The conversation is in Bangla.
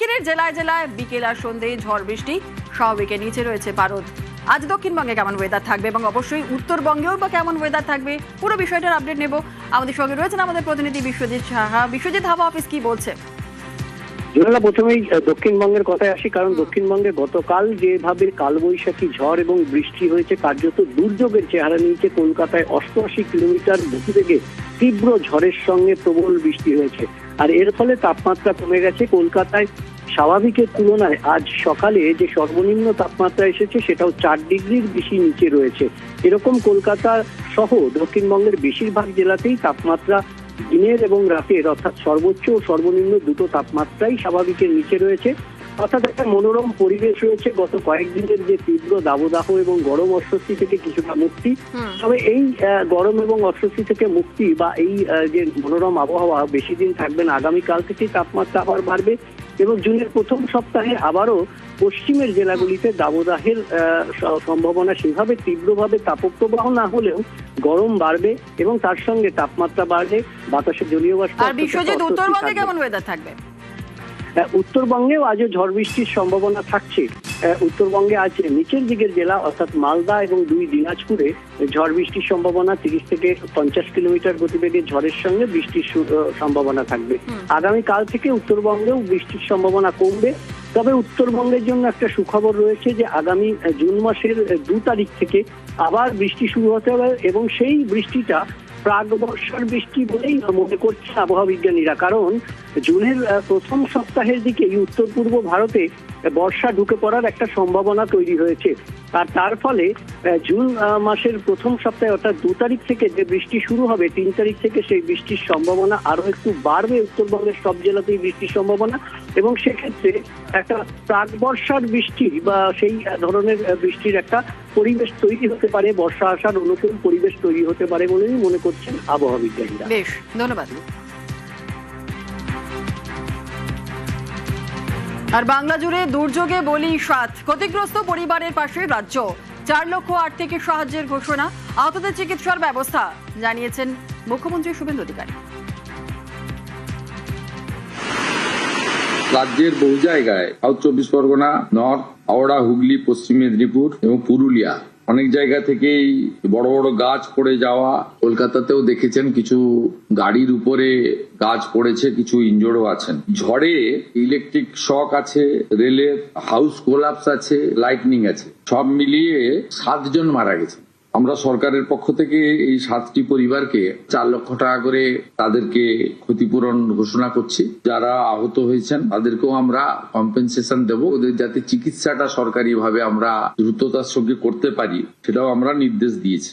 দক্ষিণের জেলায় জেলায় বিকেল আর সন্ধ্যে ঝড় বৃষ্টি, স্বাভাবিকের নিচে রয়েছে পারদ। আজ দক্ষিণবঙ্গে কেমন ওয়েদার থাকবে এবং অবশ্যই উত্তরবঙ্গেও বা কেমন ওয়েদার থাকবে, পুরো বিষয়টার আপডেট নেব। আমাদের সঙ্গে রয়েছেন আমাদের প্রতিনিধি বিশ্বজিৎ সাহা। বিশ্বজিৎ, হাওয়া অফিস কি বলছে? জোনালা, প্রথমেই দক্ষিণবঙ্গের কথায় আসি, কারণ দক্ষিণবঙ্গে গতকাল যেভাবে কালবৈশাখী ঝড় এবং বৃষ্টি হয়েছে, কার্যত দুর্যোগের চেহারা নিয়েছে। কলকাতায় 88 কিলোমিটার গতিবেগে তীব্র ঝড়ের সঙ্গে প্রবল বৃষ্টি হয়েছে, আর এর ফলে তাপমাত্রা কমে গেছে। কলকাতায় স্বাভাবিকের তুলনায় আজ সকালে যে সর্বনিম্ন তাপমাত্রা এসেছে সেটাও 4 ডিগ্রির বেশি নিচে রয়েছে। এরকম কলকাতা সহ দক্ষিণবঙ্গের বেশিরভাগ জেলাতেই তাপমাত্রা দিনের এবং রাতের অর্থাৎ সর্বোচ্চ ও সর্বনিম্ন দুটো তাপমাত্রাই স্বাভাবিকের নিচে রয়েছে। অর্থাৎ একটা মনোরম পরিবেশ রয়েছে। গত কয়েকদিনের যে তীব্র দাবদাহ এবং গরম অস্বস্তি থেকে কিছুটা মুক্তি, তবে এই গরম এবং অস্বস্তি থেকে মুক্তি বা এই যে মনোরম আবহাওয়া বেশি দিন থাকবে না। আগামীকাল থেকে তাপমাত্রা আবার বাড়বে এবং জুনের প্রথম সপ্তাহে আবারও পশ্চিমের জেলাগুলিতে দাবদাহের সম্ভাবনা। সেভাবে তীব্রভাবে তাপপ্রবাহ না হলেও গরম বাড়বে এবং তার সঙ্গে তাপমাত্রা বাড়বে, বাতাসে জলীয় বাষ্প। আর বিশ্বজিৎ, উত্তরবঙ্গে কেমন ওয়েদার থাকবে? উত্তরবঙ্গেও আজও ঝড় বৃষ্টির সম্ভাবনা থাকছে। উত্তরবঙ্গে আজ নিচের দিকের জেলা অর্থাৎ মালদা এবং 2 দিনাজপুরে ঝড় বৃষ্টির সম্ভাবনা। 30 থেকে 50 কিলোমিটার গতিবেগে ঝড়ের সঙ্গে বৃষ্টির সম্ভাবনা থাকবে। আগামীকাল থেকে উত্তরবঙ্গেও বৃষ্টির সম্ভাবনা কমবে। তবে উত্তরবঙ্গের জন্য একটা সুখবর রয়েছে যে আগামী জুন মাসের 2 তারিখ থেকে আবার বৃষ্টি শুরু হতে হবে এবং সেই বৃষ্টিটা প্রাক বর্ষার বৃষ্টি বলেই মনে করছে আবহাওয়া বিজ্ঞানীরা। কারণ জুনের প্রথম সপ্তাহের দিকেই উত্তর পূর্ব ভারতে বর্ষা ঢুকে পড়ার একটা সম্ভাবনা তৈরি হয়েছে। আর তার ফলে জুন মাসের প্রথম সপ্তাহে অর্থাৎ 2 তারিখ থেকে যে বৃষ্টি শুরু হবে, 3 তারিখ থেকে সেই বৃষ্টির সম্ভাবনা আরো একটু বাড়বে। উত্তরবঙ্গের সব জেলাতেই বৃষ্টির সম্ভাবনা এবং সেক্ষেত্রে একটা প্রাক বর্ষার বৃষ্টি বা সেই ধরনের বৃষ্টির একটা পরিবেশ তৈরি হতে পারে, বর্ষা আসার অনুকূল পরিবেশ তৈরি হতে পারে বলেই মনে করছেন আবহাওয়া বিজ্ঞানীরা। বেশ, ধন্যবাদ। আর বাংলা জুড়ে দুর্যোগে বলি 7, ক্ষতিগ্রস্ত পরিবারের পাশে রাজ্য। 4 লক্ষ আর্থিক সাহায্যের ঘোষণা, আহতদের চিকিৎসার ব্যবস্থা জানিয়েছেন মুখ্যমন্ত্রী শুভেন্দু অধিকারী। রাজ্যের বহু জায়গায় সাউথ 24 পরগনা, নর্থ, হাওড়া, হুগলি, পশ্চিম মেদিনীপুর এবং পুরুলিয়া অনেক জায়গা থেকেই বড় বড় গাছ পড়ে যাওয়া। কলকাতাতেও দেখেছেন কিছু গাড়ির উপরে গাছ পড়েছে, কিছু ইনজোর্ডও আছেন। ঝড়ে ইলেকট্রিক শক আছে, রেলের হাউস কোলাপস আছে, লাইটনিং আছে, সব মিলিয়ে 7 জন মারা গেছে। আমরা সরকারের পক্ষ থেকে এই 7টি পরিবারকে 4 লক্ষ টাকা করে তাদেরকে ক্ষতিপূরণ ঘোষণা করছি। যারা আহত হয়েছেন তাদেরকেও আমরা কম্পেনসেশন দেব। ওদের যাতে চিকিৎসাটা সরকারিভাবে আমরা দ্রুততার সঙ্গে করতে পারি সেটাও আমরা নির্দেশ দিয়েছি।